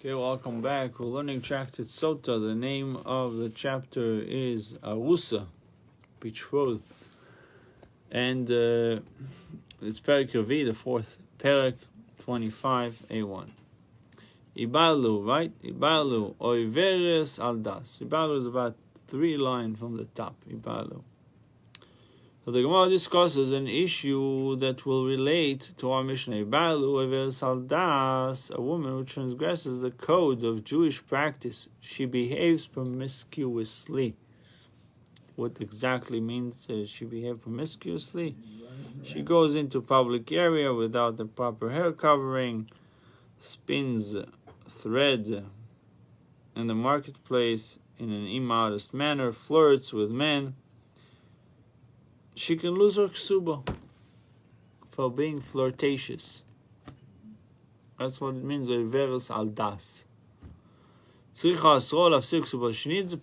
Okay, welcome back. We're learning Tractate Sotah. The name of the chapter is Arusa, betrothed. And it's Perek Yavi, the fourth Perek, 25a1. Ibalu, right? Ibalu, oiveres aldas. Ibalu is about 3 lines from the top. Ibalu. So the Gemara discusses an issue that will relate to our Mishnah. Ibalu, oiveres aldas, a woman who transgresses the code of Jewish practice. She behaves promiscuously. What exactly means she behaves promiscuously? She goes into public area without the proper hair covering, spins thread in the marketplace in an immodest manner, flirts with men. She can lose her ksuba for being flirtatious. That's what it means, veros al das. She needs a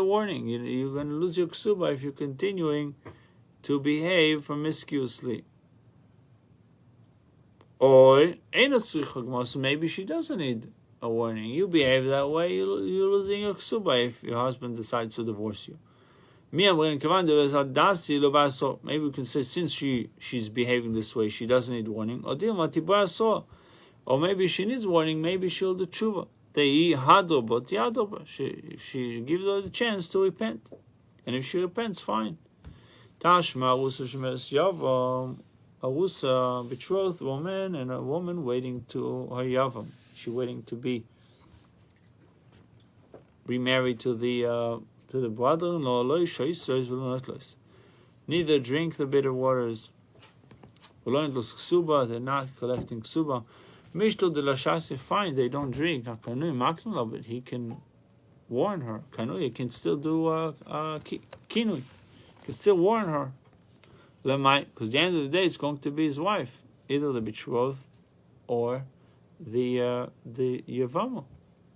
warning. You're going to lose your ksuba if you're continuing to behave promiscuously. Or maybe she doesn't need a warning. You behave that way, you're losing your ksuba if your husband decides to divorce you. Maybe we can say since she's behaving this way, she doesn't need warning. Or maybe she needs warning, maybe she'll do tshuva. She gives her the chance to repent. And if she repents, fine. Arusa, betrothed woman, and a woman waiting to her yavam. She's waiting to be remarried to the brother-in-law. Neither drink the bitter waters. They're not collecting ksuba. Mishto de la shasi, fine, they don't drink. But he can warn her. He can still do kinui. He can still warn her. Because at the end of the day, it's going to be his wife, either the betrothed or the yavama.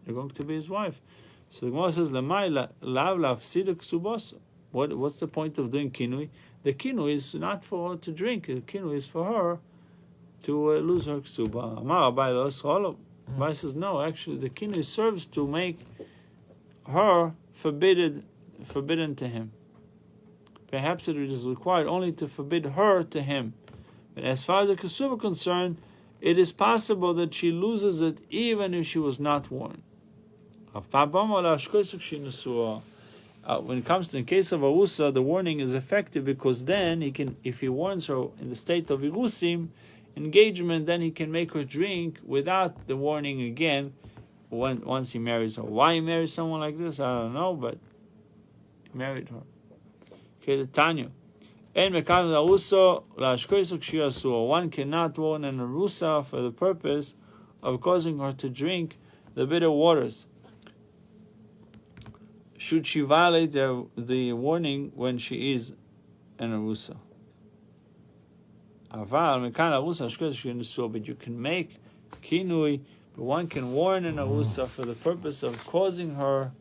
They're going to be his wife. So the Gemara says, "Lemay lav lafsida ksubasa." What's the point of doing kinui? The kinui is not for her to drink. The kinui is for her to lose her ksuba. Amar Abai lo esrolo. Abai says, no, actually, the kinui serves to make her forbidden to him. Perhaps it is required only to forbid her to him. But as far as the ksuba is concerned, it is possible that she loses it even if she was not warned. When it comes to the case of Arusa, the warning is effective because then if he warns her in the state of Irusim, engagement, then he can make her drink without the warning again once he marries her. Why he marries someone like this, I don't know, but he married her. Okay, the Tanya. One cannot warn an Arusa for the purpose of causing her to drink the bitter waters. Should she violate the warning when she is an Arusa? But you can make kinui, but one can warn an Arusa for the purpose of causing her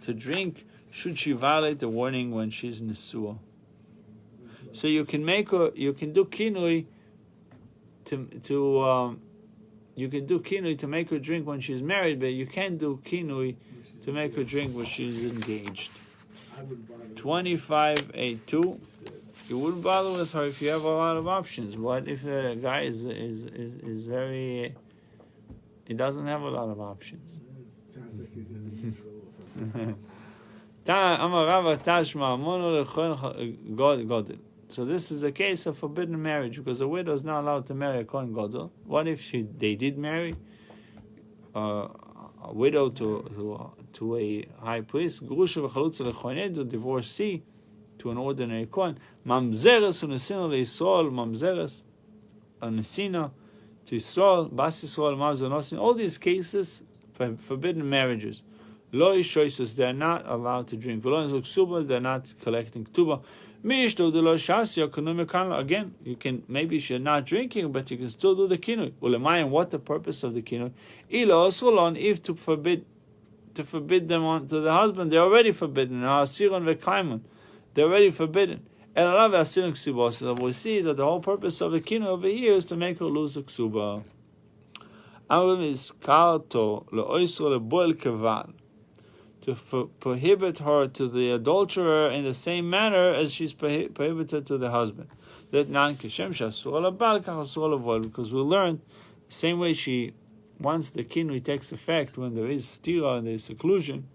to drink. Should she violate the warning when she's Nesua? So you can make her, you can do kinui you can do kinui to make her drink when she's married, but you can't do kinui to make her drink when she's engaged. 25a2. You wouldn't bother with her if you have a lot of options. What if the guy is very? He doesn't have a lot of options. So this is a case of forbidden marriage because a widow is not allowed to marry a Kohen Gadol. What if they did marry a widow to a high priest? Divorcee to an ordinary Kohen. Mamzeres unesina leIsrael. Mamzeres unesina to Israel. Bas Yisrael mamzer. All these cases forbidden marriages. Lo ishoisus, they are not allowed to drink. They're not collecting tuba. Again, you can, maybe you're not drinking, but you can still do the kinui. And what the purpose of the kinui? If to forbid them on to the husband, they're already forbidden. They're already forbidden. So we see that the whole purpose of the kinu over here is to make her lose a ksuba. To prohibit her to the adulterer in the same manner as she's prohibited to the husband. Because we learned the same way once the kinui takes effect, when there is stira and there is seclusion,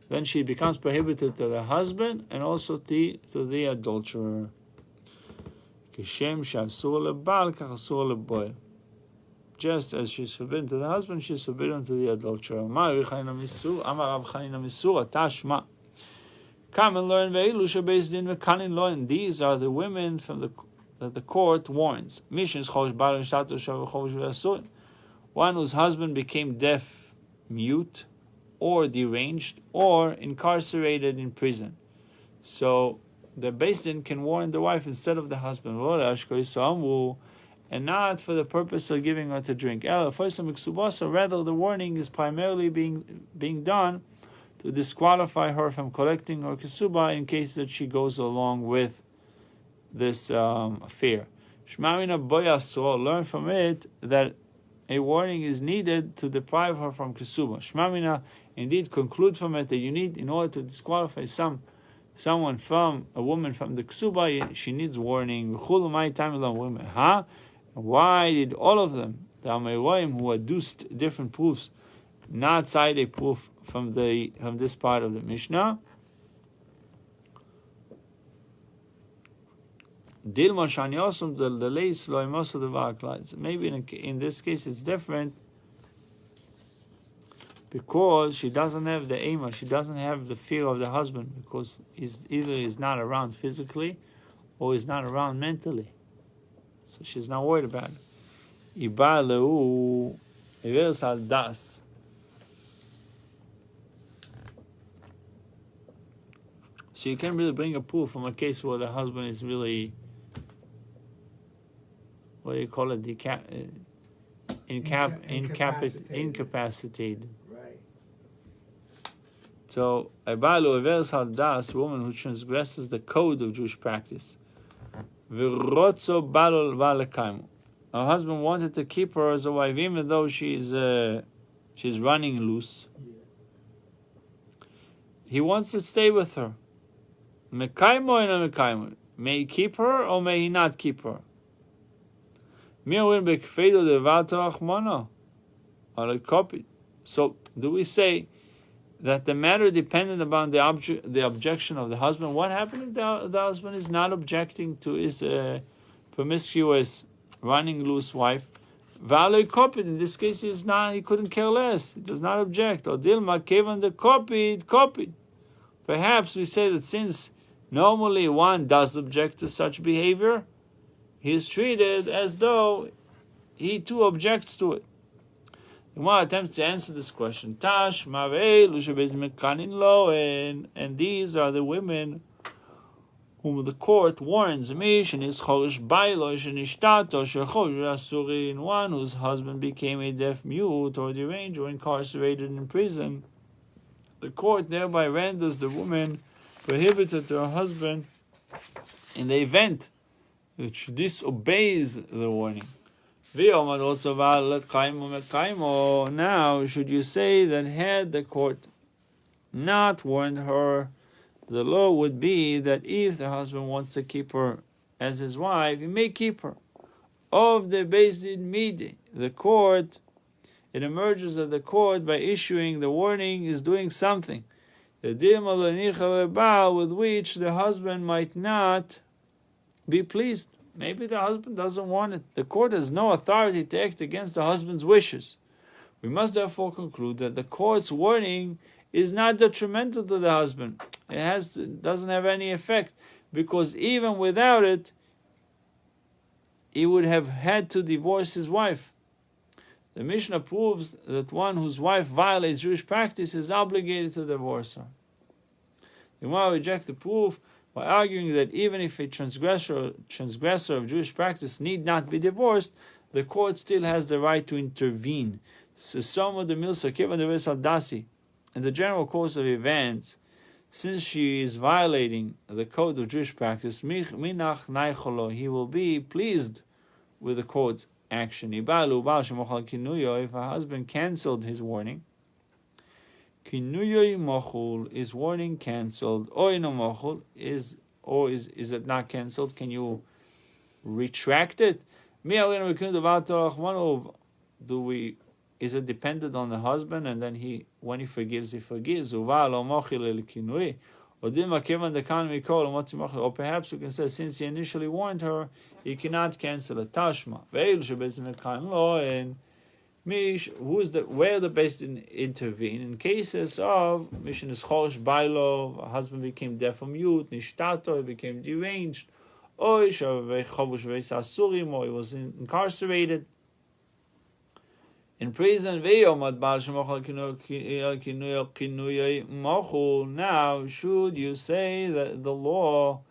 then she becomes prohibited to the husband and also to the adulterer. Just as she's forbidden to the husband, she's forbidden to the adulterer. Come and learn. These are the women that the court warns. One whose husband became deaf, mute, or deranged, or incarcerated in prison. So the Beis Din can warn the wife instead of the husband, and not for the purpose of giving her to drink. Rather, the warning is primarily being done to disqualify her from collecting her kesuba in case that she goes along with this affair. Learn from it that a warning is needed to deprive her from kesuba. Shmamina, indeed, conclude from it that you need, in order to disqualify someone from a woman from the kesuba, she needs warning. Why did all of them, the Amoraim who adduced different proofs, not cite a proof from this part of the Mishnah? Maybe in this case it's different because she doesn't have the ema, she doesn't have the fear of the husband, because he's not around physically or he's not around mentally. So she's not worried about it. So you can't really bring a proof from a case where the husband is really, what do you call it, incapacitated. Right. So a woman who transgresses the code of Jewish practice. Her husband wanted to keep her as a wife, even though she's running loose. Yeah. He wants to stay with her. May he keep her or may he not keep her? So do we say that the matter depended upon the objection of the husband? What happened if the husband is not objecting to his promiscuous, running loose wife? In this case, he couldn't care less. He does not object. Or Dilma kevan the copied. Perhaps we say that since normally one does object to such behavior, he is treated as though he too objects to it. The Gemara attempts to answer this question. Tash, and these are the women whom the court warns. One whose husband became a deaf mute or deranged or incarcerated in prison. The court thereby renders the woman prohibited to her husband in the event that she disobeys the warning. Now, should you say that had the court not warned her, the law would be that if the husband wants to keep her as his wife, he may keep her. Of the Beis Din Midi, the court, it emerges that the court, by issuing the warning, is doing something with which the husband might not be pleased. Maybe the husband doesn't want it. The court has no authority to act against the husband's wishes. We must therefore conclude that the court's warning is not detrimental to the husband. It doesn't have any effect, because even without it, he would have had to divorce his wife. The Mishnah proves that one whose wife violates Jewish practice is obligated to divorce her. The Gemara rejects the proof by arguing that even if a transgressor of Jewish practice need not be divorced, the court still has the right to intervene. In the general course of events, since she is violating the code of Jewish practice, minach naicholo, he will be pleased with the court's action. If a husband cancelled his warning, kinuyoy mochul, is warning cancelled? Oino mochul, is it not cancelled? Can you retract it? Is it dependent on the husband, and then when he forgives, he forgives? Or perhaps we can say, since he initially warned her, he cannot cancel a tashma. Where the best intervene in cases of mission is chosh bailo, a husband became deaf or mute, nishtato, he became deranged, or he was incarcerated in prison. Now, should you say that the law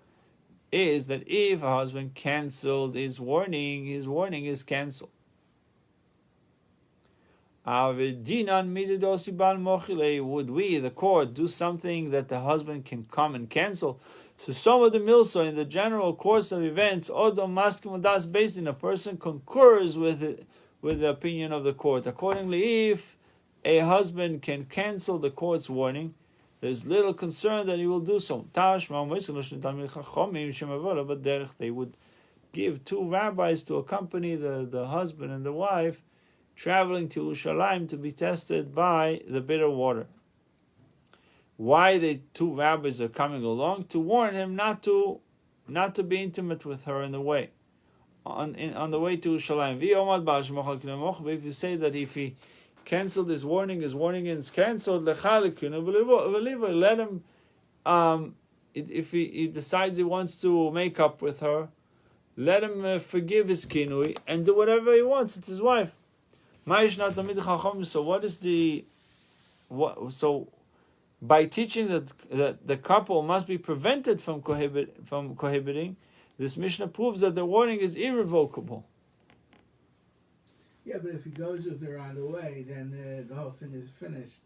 is that if a husband cancelled his warning is cancelled? Would we, the court, do something that the husband can come and cancel? So some of the milso, in the general course of events, Odom maskim das based in, a person concurs with the opinion of the court. Accordingly, if a husband can cancel the court's warning, there's little concern that he will do so. But they would give two rabbis to accompany the husband and the wife traveling to Yerushalayim to be tested by the bitter water. Why the two rabbis are coming along? To warn him not to be intimate with her in the way, on the way to Yerushalayim. But if you say that if he cancelled his warning is cancelled, let him, if he decides he wants to make up with her, let him forgive his kinui and do whatever he wants. It's his wife. So by teaching that the couple must be prevented from cohabiting, this Mishnah proves that the warning is irrevocable. Yeah, but if he goes with her on the way, then the whole thing is finished.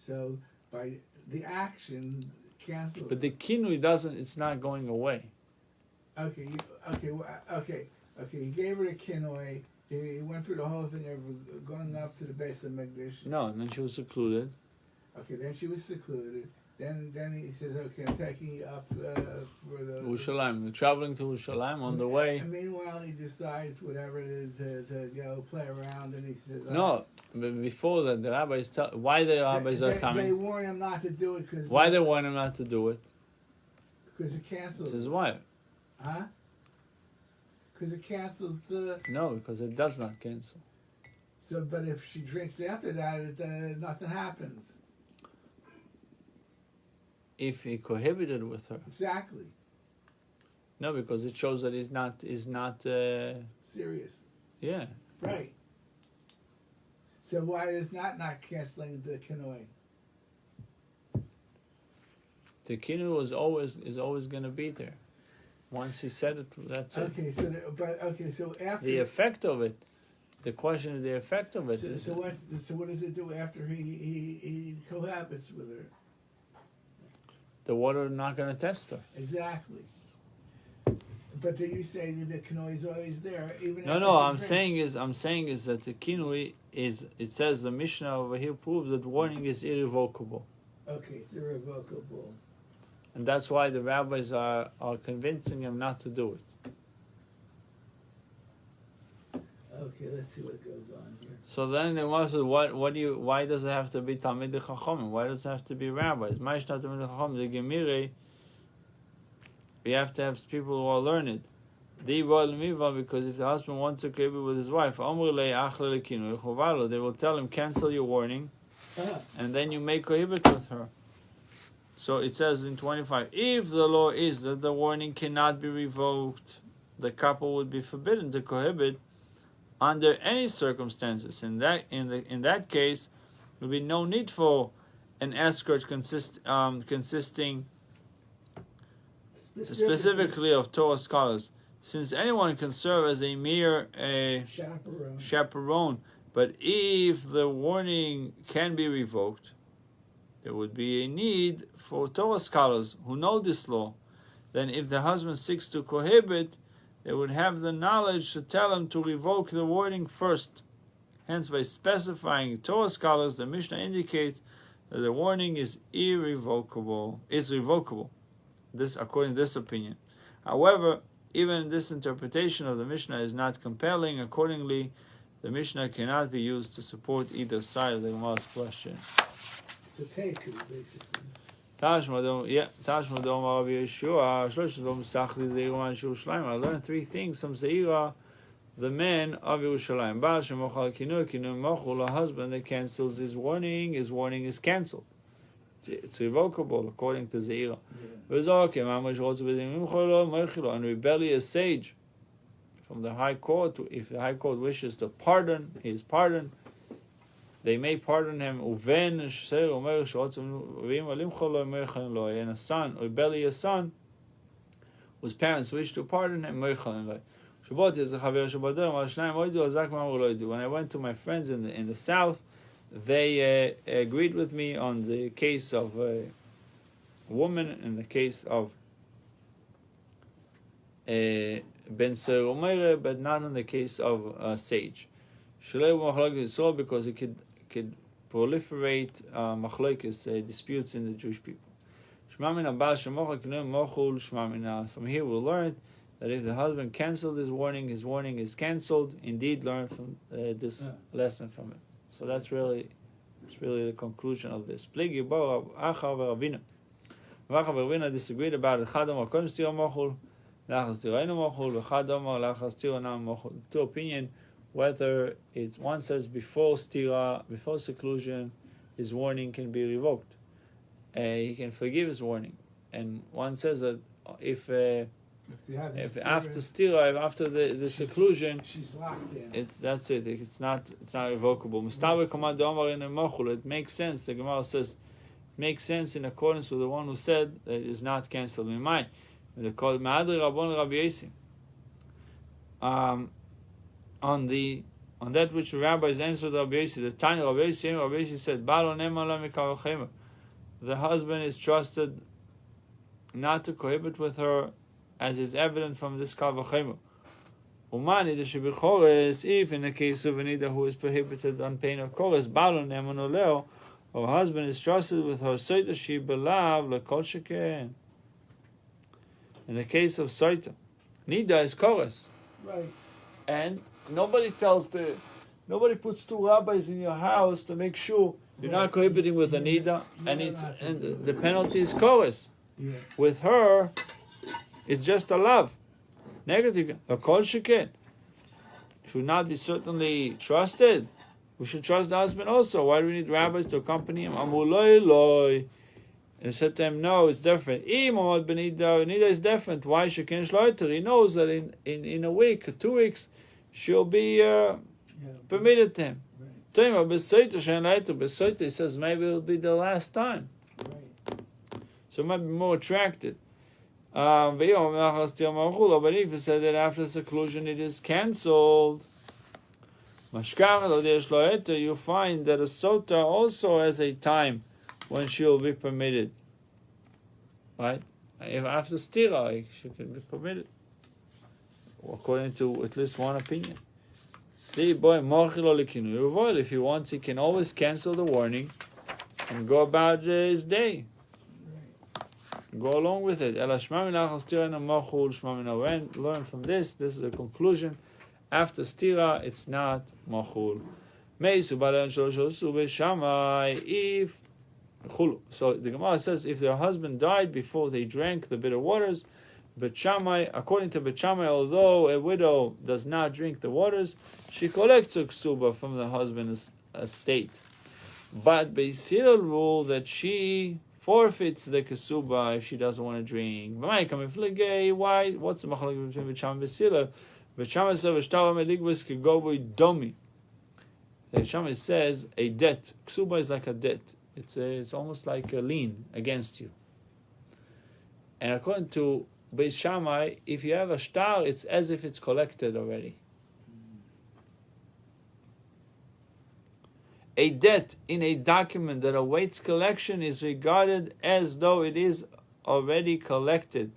So by the action, cancels. But the kinui doesn't. It's not going away. Okay. He gave her the kinui. He went through the whole thing of going up to the base of Megdish. No, and then she was secluded. Okay, then she was secluded. Then he says, okay, I'm taking you up for the Yerushalayim. Traveling to Yerushalayim on the way. And meanwhile, he decides whatever it is to go play around, and he says, no, but before that, the rabbis why the rabbis are coming. They warn him not to do it because. Why they warn him not to do it? Because it cancels. It's his wife. Huh? Because it cancels the. No, because it does not cancel. So, but if she drinks after that, nothing happens. If he cohabited with her. Exactly. No, because it shows that he's not serious. Yeah. Right. So why is not canceling the kinui? The kinui is always going to be there. Once he said it, that's it. Okay, so after the effect of it, the question of the effect of it. So what does it do after he cohabits with her? The water is not going to test her. Exactly. But then you say that the kinui is always there, even. No. I'm saying is that the kinui is. It says the Mishnah over here proves that warning is irrevocable. Okay, it's irrevocable. And that's why the rabbis are convincing him not to do it. Okay, let's see what goes on here. So then the one says, why does it have to be Talmidei Chachamim? Why does it have to be rabbis? Ma'ishna Talmidei Chachamim, the Gemire, we have to have people who are learned. Because if the husband wants to cohabit with his wife, they will tell him, cancel your warning, and then you may cohabit with her. So it says in 25, if the law is that the warning cannot be revoked, the couple would be forbidden to cohabit under any circumstances. In that case, there will be no need for an escort consisting specifically of Torah scholars, since anyone can serve as a mere chaperone. But if the warning can be revoked, there would be a need for Torah scholars who know this law. Then if the husband seeks to cohabit, they would have the knowledge to tell him to revoke the warning first. Hence, by specifying Torah scholars, the Mishnah indicates that the warning is revocable. This, according to this opinion. However, even this interpretation of the Mishnah is not compelling. Accordingly, the Mishnah cannot be used to support either side of the Gemara's question. It's a teiku, basically. I learned three things from Zeira, the men of Yerushalayim. A husband that cancels his warning is cancelled. It's revocable according to Zeira. And rebellious sage from the high court, if the high court wishes to pardon, he is pardoned. They may pardon him. And a son, rebellious son, whose parents wish to pardon him. When I went to my friends in the south, they agreed with me on the case of a woman, in the case of Ben Ser, but not in the case of sage. Because it could proliferate machlokes, disputes in the Jewish people. From here we'll learn that if the husband cancelled his warning is cancelled. Indeed, learn from this lesson from it. So that's really the conclusion of this. Ravina disagreed about it. Two opinion whether it's one says before stira, before seclusion, his warning can be revoked. He can forgive his warning, and one says that if after stira, after the seclusion, she's locked in. That's it. It's not revocable. It makes sense. The Gemara says it makes sense in accordance with the one who said that it is not cancelled. On that which the rabbis answered Rabbi Yossi, the Tanya Rabbi Yossi said, the husband is trusted not to cohabit with her, as is evident from this kal v'chemer. If in the case of Anida who is prohibited on pain of chores, her husband is trusted with her Sotah she belav lekol sheken. In the case of Sotah, Nida is chores. Right. And nobody puts two rabbis in your house to make sure you're not cohabiting with Anida, and the penalty is chores. Yeah. With her, it's just a love. Negative. A kol sheken should not be certainly trusted. We should trust the husband also. Why do we need rabbis to accompany him? Amru loy loy. And said to him, no, it's different. Nida is different. Why sheken shloiter? He knows that in a week or 2 weeks she'll be permitted to him. Right. He says maybe it'll be the last time. Right. So it might be more attracted. But if he said that after seclusion it is cancelled, you find that a Sotah also has a time when she will be permitted. Right? If after stira, she can be permitted. According to at least one opinion. If he wants, he can always cancel the warning and go about his day. Go along with it. Learn from this is the conclusion. After stira, it's not machul. So the Gemara says if their husband died before they drank the bitter waters, according to Bet Shammai, although a widow does not drink the waters, she collects a ksuba from the husband's estate. But Beis Hillel rule that she forfeits the ksuba if she doesn't want to drink. Why? What's the machlokes between Bet Shammai and Beis Hillel? Bet Shammai says Bet Shammai says a debt. Ksuba is like a debt. It's almost like a lien against you. And according to Beis Shammai, if you have a shtar, it's as if it's collected already. a debt in a document that awaits collection is regarded as though it is already collected.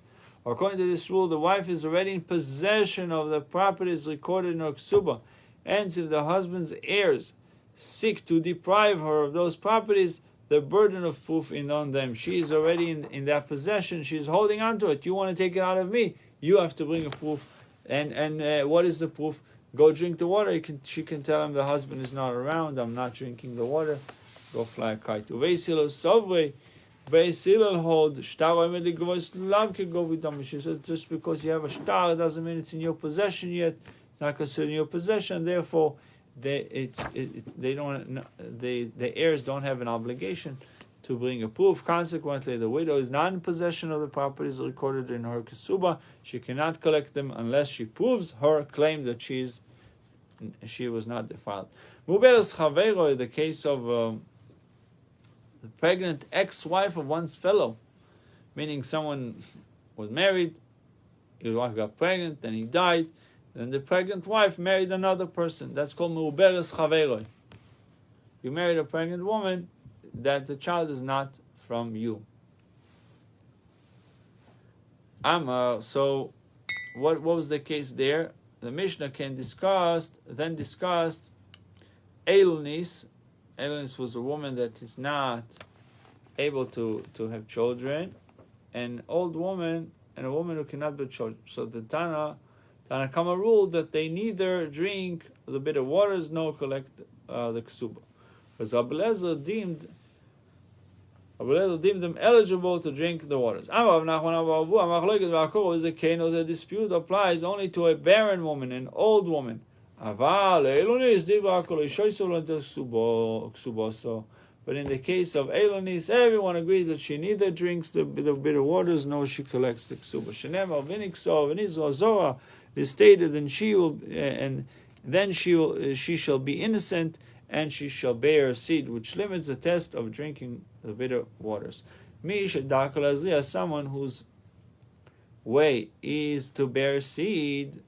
According to this rule, the wife is already in possession of the properties recorded in her ksuba. Hence, if the husband's heirs seek to deprive her of those properties, the burden of proof is on them. She is already in that possession. She is holding on to it. You want to take it out of me? You have to bring a proof. And what is the proof? Go drink the water. She can tell him the husband is not around. I'm not drinking the water. Go fly a kite. Beis Hillel hold shtar. She says just because you have a shtar doesn't mean it's in your possession yet. It's not considered in your possession. Therefore, the heirs don't have an obligation to bring a proof. Consequently, the widow is not in possession of the properties recorded in her kesuba. She cannot collect them unless she proves her claim that she was not defiled. Muberes Chavero, the case of the pregnant ex-wife of one's fellow, meaning someone was married, his wife got pregnant, then he died, then the pregnant wife married another person. That's called Muberes Chavero. You married a pregnant woman that the child is not from you. So what was the case there? The Mishnah then discussed Elunis. Elunis was a woman that is not able to have children, an old woman, and a woman who cannot bear children. So the Tana Kama ruled that they neither drink the bitter waters nor collect the ksuba. Because Rabbi Lezer deemed them eligible to drink the waters. The dispute applies only to a barren woman, an old woman. But in the case of Elonis, everyone agrees that she neither drinks the bitter waters nor she collects the ksuba. It is stated, and she shall be innocent, and she shall bear seed, which limits the test of drinking the bitter waters. Someone whose way is to bear seed,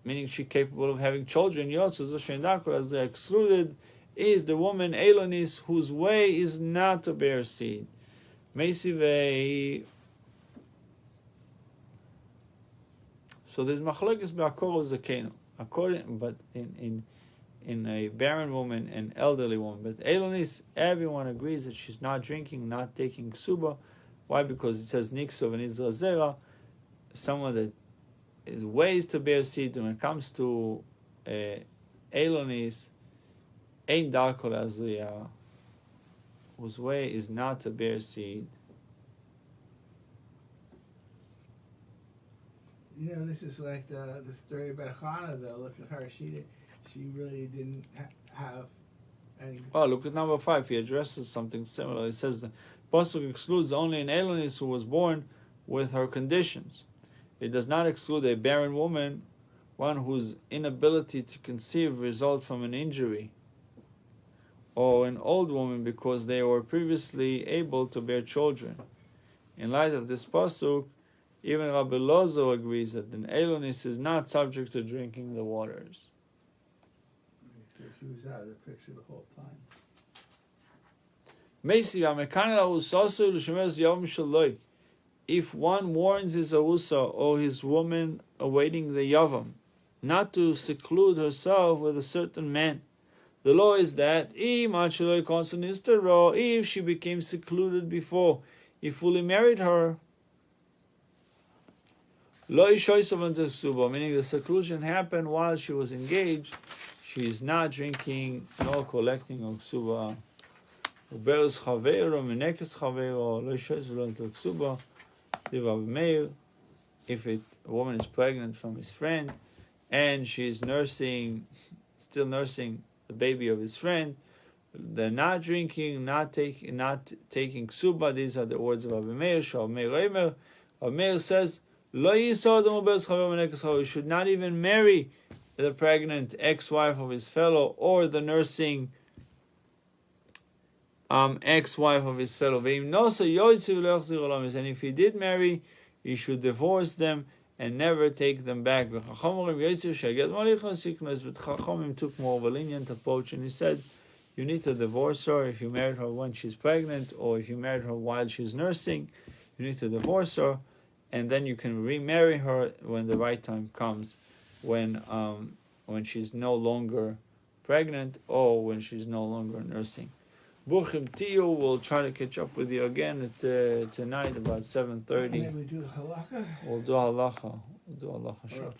meaning she's capable of having children, excluded is the woman Elonis, whose way is not to bear seed. So there's machlokes b'akor zakenu, but in a barren woman and elderly woman. But Elonis, everyone agrees that she's not drinking, not taking ksuba. Why? Because it says niksov and Israel zera, someone that is ways to bear seed. When it comes to Elonis, ein darkol azriya, whose way is not to bear seed. This is like the story about Hannah, though. Look at her; she really didn't have any. Oh, look at number 5. He addresses something similar. He says the pasuk excludes only an Elonis who was born with her conditions. It does not exclude a barren woman, one whose inability to conceive results from an injury, or an old woman because they were previously able to bear children. In light of this pasuk, even Rabbi Lozo agrees that an Elonis is not subject to drinking the waters. So she was out of the picture the whole time. If one warns his arusa or his woman awaiting the yavam not to seclude herself with a certain man, the law is that if she became secluded before he fully married her, meaning the seclusion happened while she was engaged, she is not drinking nor collecting of ksuba. If a woman is pregnant from his friend and she is still nursing the baby of his friend, they're not drinking, not taking ksuba. These are the words of Rabbi Meir. Rabbi Meir says, you should not even marry the pregnant ex-wife of his fellow or the nursing ex-wife of his fellow. And if he did marry, he should divorce them and never take them back. But Chachamim took more of a lenient approach, and he said you need to divorce her if you married her when she's pregnant, or if you married her while she's nursing, you need to divorce her, and then you can remarry her when the right time comes, when she's no longer pregnant or when she's no longer nursing. Buchim Tiyu, we'll try to catch up with you again at tonight about 7:30. Maybe we do halacha. We'll do halacha. We'll do halacha shortly.